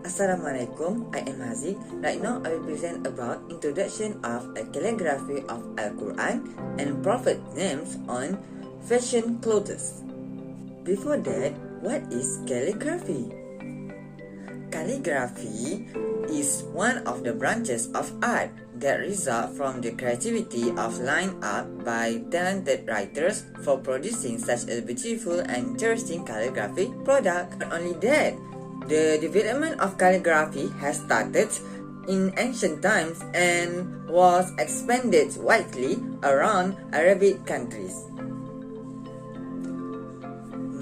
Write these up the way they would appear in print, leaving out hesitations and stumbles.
Assalamualaikum, I am Haziq. Right now I will present about introduction of a calligraphy of Al-Quran and Prophet names on fashion clothes. Before that, what is calligraphy? Calligraphy is one of the branches of art that result from the creativity of line up by talented writers for producing such a beautiful and interesting calligraphy product. Not only that, the development of calligraphy has started in ancient times and was expanded widely around Arabic countries.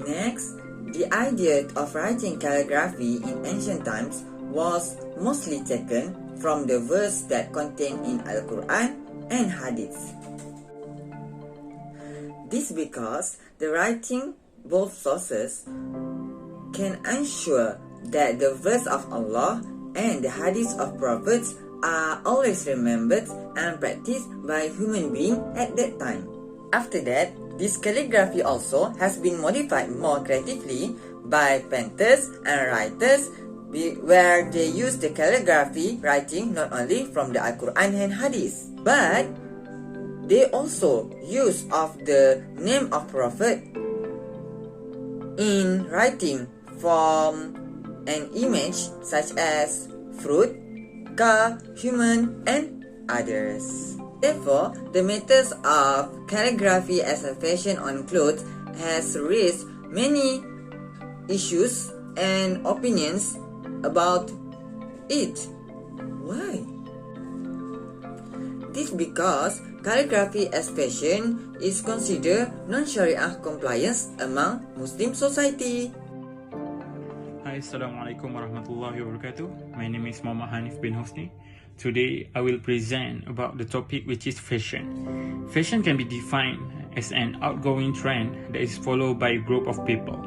Next, the idea of writing calligraphy in ancient times was mostly taken from the verse that contained in Al-Quran and Hadith. This because the writing both sources can ensure that the verse of Allah and the hadith of prophets are always remembered and practiced by human beings at that time. After that, this calligraphy also has been modified more creatively by painters and writers where they use the calligraphy writing not only from the Al-Quran and hadith, but they also use of the name of prophet in writing from an image such as fruit, car, human, and others. Therefore, the methods of calligraphy as a fashion on clothes has raised many issues and opinions about it. Why? This because calligraphy as fashion is considered non-Sharia compliance among Muslim society. Hi, Assalamualaikum warahmatullahi wabarakatuh. My name is Muhammad Hanif bin Hosni. Today, I will present about the topic which is fashion. Fashion can be defined as an outgoing trend that is followed by a group of people.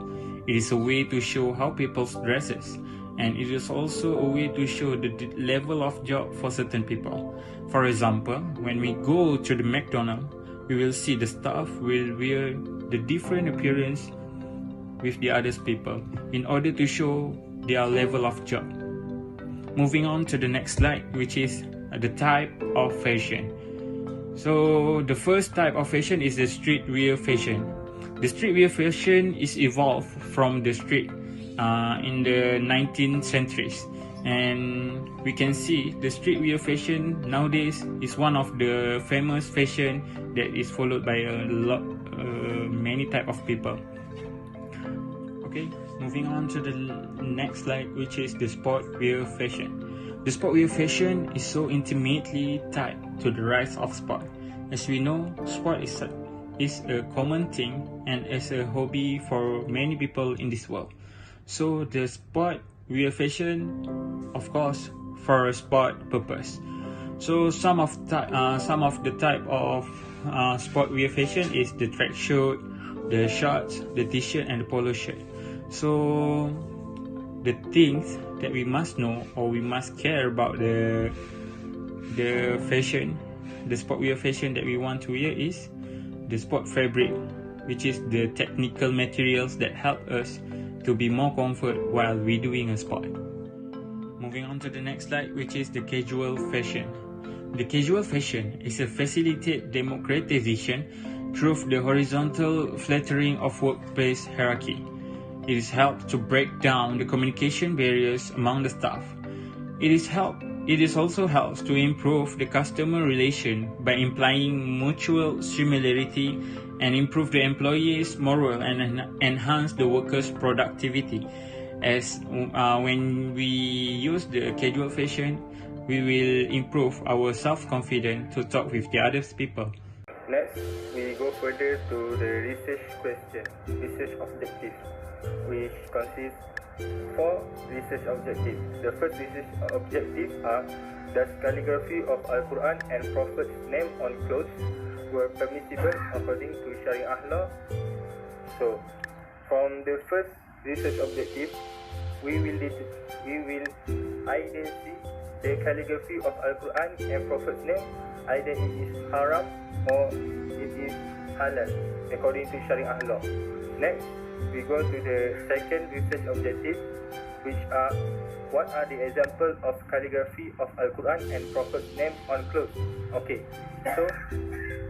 It is a way to show how people dresses, and it is also a way to show the level of job for certain people. For example, when we go to the McDonald's, we will see the staff will wear the different appearance with the other people in order to show their level of job. Moving on to the next slide, which is the type of fashion. So the first type of fashion is the streetwear fashion. The streetwear fashion is evolved from the street in the 19th centuries, and we can see the streetwear fashion nowadays is one of the famous fashion that is followed by many type of people. Okay, moving on to the next slide, which is the sportwear fashion. The sportwear fashion is so intimately tied to the rise of sport. As we know, sport is a common thing and is a hobby for many people in this world. So the sportwear fashion, of course, for a sport purpose. So some of the type of sportwear fashion is the track suit, the shorts, the t-shirt, and the polo shirt. So the things that we must know or we must care about the fashion, the sportwear fashion that we want to wear is the sport fabric, which is the technical materials that help us to be more comfort while we doing a sport. Moving on to the next slide, which is the casual fashion. The casual fashion is a facilitated democratization through the horizontal flattering of workplace hierarchy. It is helped to break down the communication barriers among the staff. It also helps to improve the customer relation by implying mutual similarity and improve the employees' morale and enhance the workers' productivity. As when we use the casual fashion, we will improve our self-confidence to talk with the other people. Next, we go further to the research question, research objective, which consists 4 research objectives. The first research objective are: does calligraphy of Al-Quran and Prophet's name on clothes were permissible according to Sharia law? So, from the first research objective, we will identify the calligraphy of Al-Quran and Prophet's name, either it is haram or it is halal according to Sharia law. Next, we go to the second research objective, which are what are the examples of calligraphy of Al-Quran and Prophet's name on clothes? Okay, so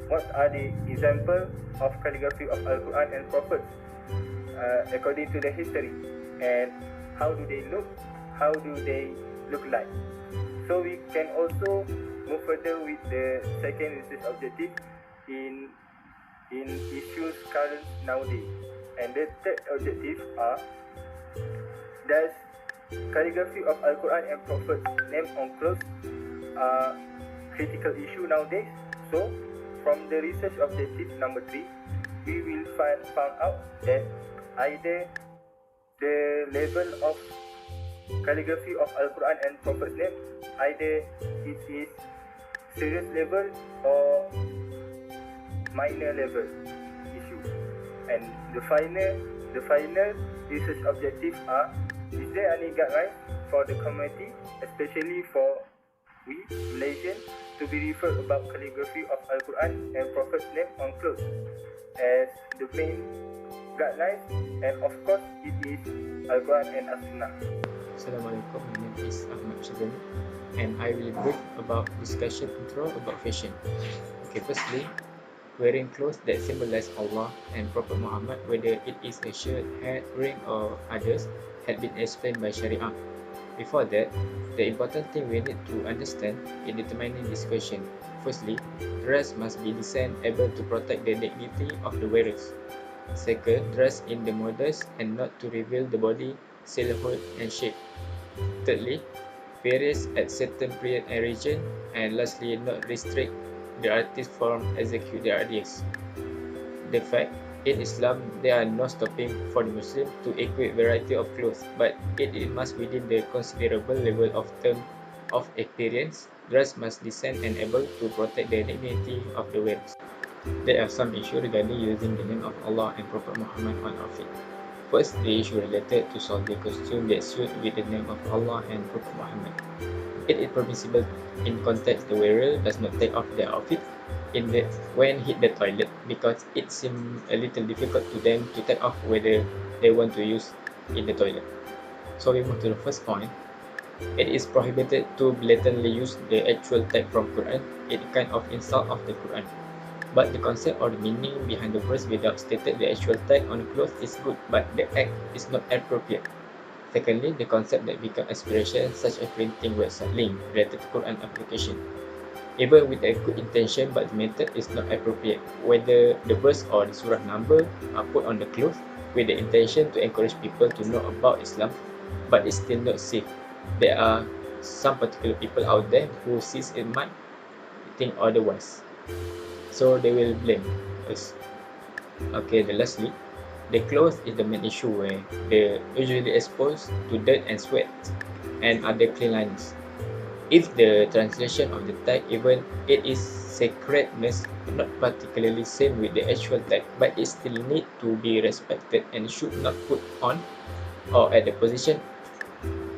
what are the examples of calligraphy of Al-Quran and Prophets according to the history, and how do they look? How do they look like? So we can also move further with the second research objective in issues current nowadays. And the third objective are, does calligraphy of Al-Quran and Prophet's name on clothes are critical issue nowadays? So from the research objective number 3, we will found out that either the level of calligraphy of Al-Quran and Prophet's name, either it is serious level or minor level issue. And the final research objective are, is there any guidelines for the community, especially for we Malaysians, to be referred about calligraphy of Al-Quran and Prophet's name on clothes as the main guidelines, and of course it is Al-Quran and As-Sunnah. Assalamualaikum, my name is Ahmad Shazani, and I will brief about discussion intro about fashion. Okay, firstly, wearing clothes that symbolize Allah and Prophet Muhammad, whether it is a shirt, hat, ring or others, had been explained by Sharia. Before that, the important thing we need to understand in determining this question. Firstly, dress must be designed able to protect the dignity of the wearers. Second, dress in the modest and not to reveal the body, silhouette and shape. Thirdly, varies at certain period and region. And lastly, not restrict the artist from execute their ideas. The fact, in Islam, there are no stopping for the Muslim to equip variety of clothes, but it must within the considerable level of term of appearance. Dress must design and able to protect the dignity of the wearers. There are some issues regarding using the name of Allah and Prophet Muhammad on outfit. First, the issue related to solely costume that suit with the name of Allah and Prophet Muhammad. It is permissible in context the wearer does not take off their outfit when hit the toilet, because it seems a little difficult to them to take off whether they want to use in the toilet. So we move to the first point. It is prohibited to blatantly use the actual text from Quran. It kind of insult of the Quran. But the concept or the meaning behind the verse without stated the actual text on the cloth is good, but the act is not appropriate. Secondly, the concept that become aspiration, such as printing website link related to Quran application. Even with a good intention, but the method is not appropriate. Whether the verse or the surah number are put on the cloth with the intention to encourage people to know about Islam, but it's still not safe. There are some particular people out there who sees it might think otherwise, so they will blame us. Okay, lastly, the clothes is the main issue where they usually exposed to dirt and sweat and other cleanliness. If the translation of the tag, even it is sacredness, not particularly same with the actual tag, but it still need to be respected and should not put on or at the position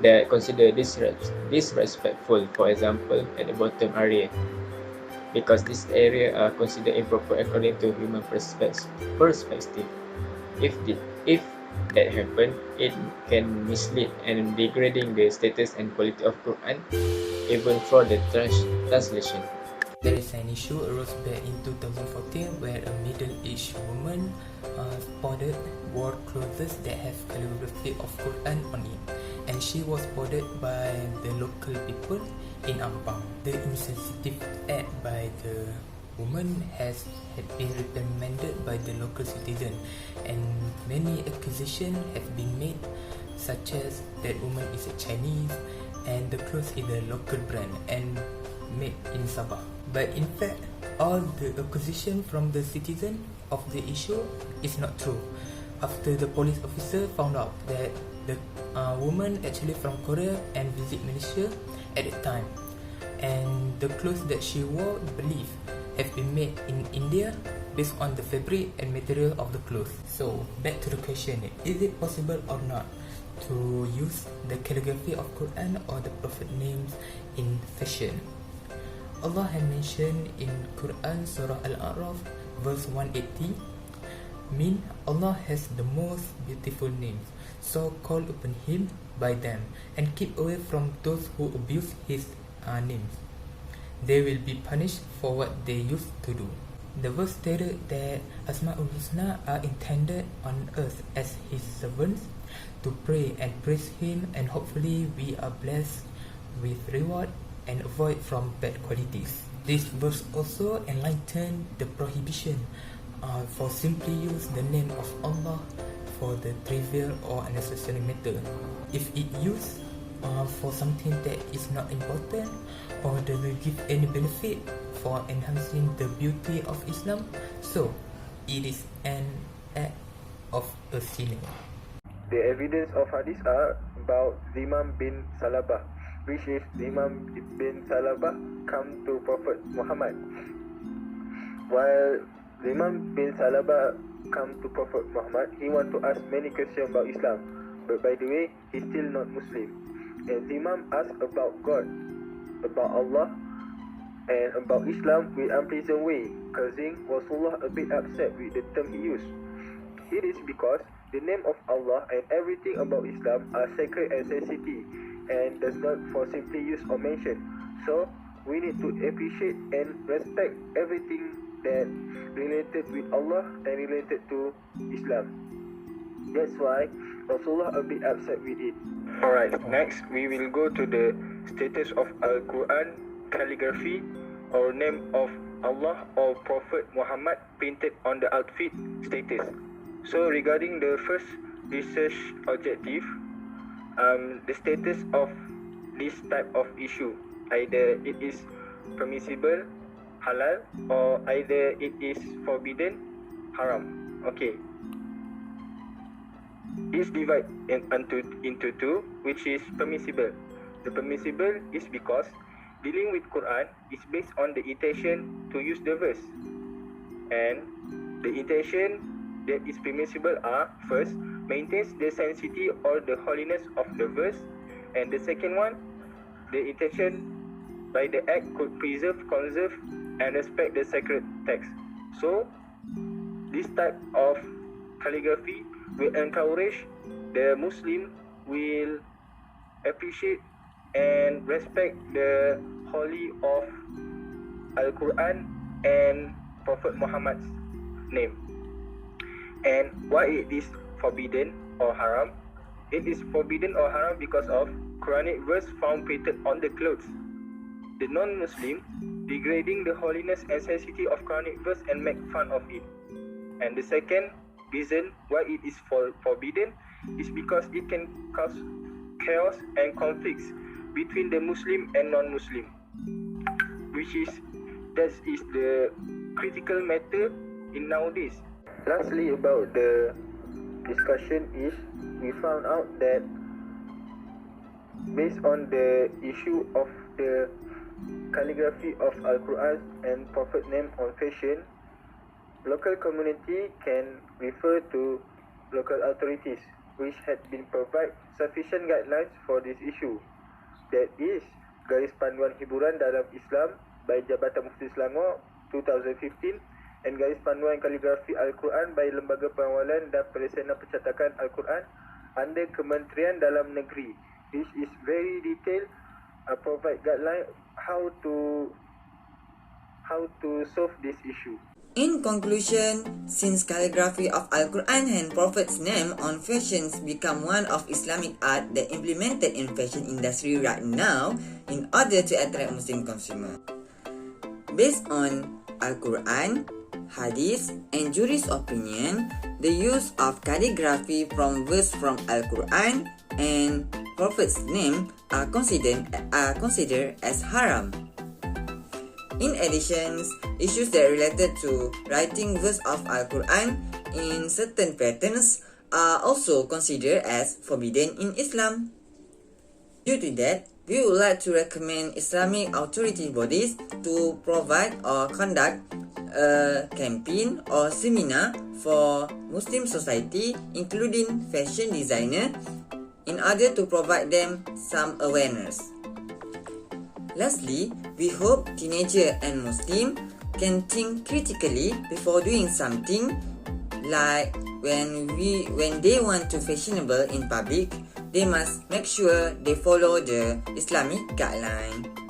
that consider disrespectful, for example at the bottom area, because this area are considered improper according to human perspective. If that happen, it can mislead and degrading the status and quality of Quran, even for the translation. There is an issue arose back in 2014 where a middle-aged woman wore clothes that have calligraphy of Quran on it, and she was spotted by the local people in Ampang. The insensitive act by the woman had been reprimanded by the local citizen, and many accusations have been made, such as that woman is a Chinese and the clothes is a local brand and made in Sabah. But in fact, all the accusation from the citizen of the issue is not true. After the police officer found out that the woman actually from Korea and visit Malaysia at the time, and the clothes that she wore, believe, have been made in India based on the fabric and material of the clothes. So back to the question, is it possible or not to use the calligraphy of Quran or the Prophet names in fashion? Allah has mentioned in Quran Surah Al-A'raf verse 180, Allah has the most beautiful names. so call upon him by them, and keep away from those who abuse his names. They will be punished for what they used to do. The verse stated that Asma'ul Husna are intended on earth as his servants to pray and praise him, and hopefully we are blessed with reward and avoid from bad qualities. This verse also enlightened the prohibition for simply use the name of Allah for the trivial or unnecessary matter. If it used for something that is not important or doesn't give any benefit for enhancing the beauty of Islam, so it is an act of a sinner. The evidence of hadith are about Imam bin Salabah, which is Imam bin Salabah come to Prophet Muhammad. While Imam bin Salabah come to Prophet Muhammad, he want to ask many questions about Islam, but by the way, he's still not Muslim. And Imam asked about God, about Allah, and about Islam with unpleasant way, causing Rasulullah a bit upset with the term he used. It is because the name of Allah and everything about Islam are sacred and sensitive, and does not for simply use or mention. So we need to appreciate and respect everything that related with Allah and related to Islam. That's why Rasulullah a bit upset with it. Alright, next we will go to the status of Al-Quran, calligraphy, or name of Allah or Prophet Muhammad painted on the outfit status. So regarding the first research objective, the status of this type of issue, either it is permissible, halal, or either it is forbidden, haram. Okay. It's divided into two, which is permissible. The permissible is because dealing with Quran is based on the intention to use the verse, and the intention that is permissible are: first, maintains the sanctity or the holiness of the verse, and the second one, the intention by the act could preserve, conserve, and respect the sacred text. So this type of calligraphy will encourage the Muslim will appreciate and respect the holy of Al-Quran and Prophet Muhammad's name. And why it is forbidden or haram? It is forbidden or haram because of Quranic verse found painted on the clothes. The non-Muslim degrading the holiness and sanctity of Quranic verse and make fun of it. And the second reason why it is forbidden is because it can cause chaos and conflicts between the Muslim and non-Muslim, that is the critical matter in nowadays. Lastly, about the discussion is, we found out that based on the issue of the calligraphy of Al-Quran and Prophet name on fashion, local community can refer to local authorities which had been provide sufficient guidelines for this issue. That is Garis Panduan Hiburan dalam Islam by Jabatan Mufti Selangor 2015 and Garis Panduan Kaligrafi Al-Quran by Lembaga Pengawalan dan Pelaksana Pencetakan Al-Quran under Kementerian Dalam Negeri. This is very detailed, provide guideline how to solve this issue. In conclusion, since calligraphy of Al-Quran and Prophet's name on fashions become one of Islamic art that implemented in fashion industry right now in order to attract Muslim consumer. Based on Al-Quran, Hadith, and jury's opinion, the use of calligraphy from verse from Al-Quran and Prophet's name are considered as haram. In addition, issues that are related to writing verse of Al-Quran in certain patterns are also considered as forbidden in Islam. Due to that, we would like to recommend Islamic authority bodies to provide or conduct a campaign or seminar for Muslim society, including fashion designer, in order to provide them some awareness. Lastly, we hope teenagers and Muslims can think critically before doing something Like when they want to fashionable in public, they must make sure they follow the Islamic guideline.